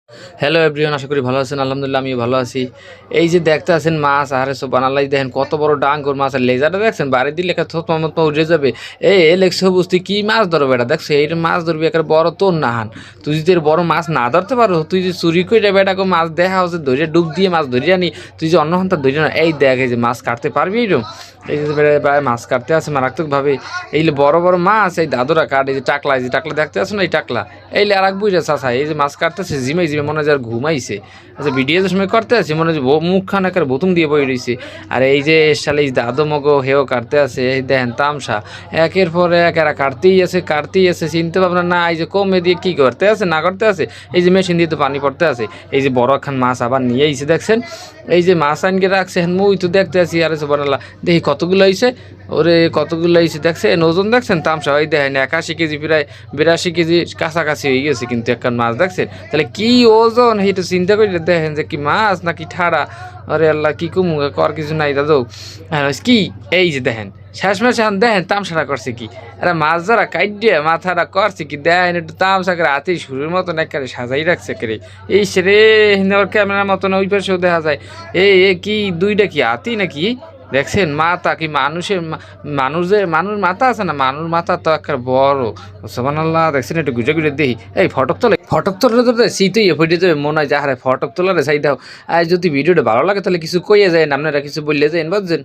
Hello everyone, আশা করি ভালো আছেন। আলহামদুলিল্লাহ আমিও ভালো আছি। এই যে দেখতে আছেন মাছ, আরে সব বানালাই দেখেন কত বড় ডাঙ্গর মাছ, আর লেজারটা দেখছেন বাড়ি দিলে থতমত উড়ে যাবে। এই লেখছো বুঝতে কি মাছ ধরবে এটা, দেখছো এই মাছ ধরবি একের বড় তোর নাহান। তুই যদি এর বড় মাছ না ধরতে পারো, তুই যে চুরি করে বেটাকে মাছ দেখা হচ্ছে ধরে ডুব দিয়ে মাছ ধরিয়ে আনি, তুই যে অন্য হান্তা ধরিয়ে না। এই দেখ এই যে মাছ কাটতে পারবি এইরকম। এই যে প্রায় মাছ কাটতে আছে মারাত্মকভাবে। এই বড় বড় মাছ এই দাদুরা কাটে, যে টাকলা, এই যে টাকলা দেখতে আছো না, এই টাকলা এই আর এক বুঝে চাষা এই যে মাছ কাটতেছে জিমে জিমে মনে হয় যে আর ঘুমাইছে। আচ্ছা ভিডিও যে সময় করতে আছে মনে হয় মুখখান একের বোতুম দিয়ে বই রয়েছে। আর এই যে শালে এই দাদু মগো হেও কাটতে আছে, এই দেখেন তামসা একের পরে এক এরা কাটতেই আছে চিনতে ভাবনা না। এই যে কমে দিয়ে কি করতে আছে না করতে আছে, এই যে মেশিন দিয়ে তো পানি পড়তে আছে। এই যে বড় একখান মাছ আবার নিয়ে এসে দেখছেন, এই যে মাছ আনকে রাখছে মুই তো দেখতে আছি। আর বানালা দেখি কতগুলো হয়েছে, ওরে কতগুলো হয়েছে দেখছেন, ওজন দেখছেন তামসা ওই দেখেন 81 কেজি প্রায় 82 কেজি কাছাকাছি হয়ে গেছে কিন্তু একখান মাছ দেখছেন। তাহলে কি ওজন এইটা চিন্তা করে দেখেন যে কি মাছ নাকি ঠাড়া। আরে আল্লাহ কি কুমু কর কিছু নাই দাদু। কি এই যে দেখেন শেষমেশ এখন দেখেন তামসাটা করছে কি, আরে মাছ যারা কাইডে মাথাটা করছে কি দেখেন একটু তামসা করে হাতে শুরুর মতন একেবারে সাজাই রাখছে একেবারে। এই সেরে হিন্দার ক্যামেরার মতন ওই পাশেও দেখা যায়। এ কি দুইটা কি হাতি নাকি দেখছেন? মাথা কি মানুষের মানুষ মাথা আছে না, মানুষ মাথা তো একটা বড়। সুবহানাল্লাহ দেখছেন, একটু গুজে গুজে দেখি। এই ফটক তোলে তো শীতই ফুটে যাবে মনে হয়, যাহারে ফটক তোলারে চাই দাও। আর যদি ভিডিওটা ভালো লাগে তাহলে কিছু কইয়ে যায়, আপনারা কিছু বললে যায় বুঝছেন।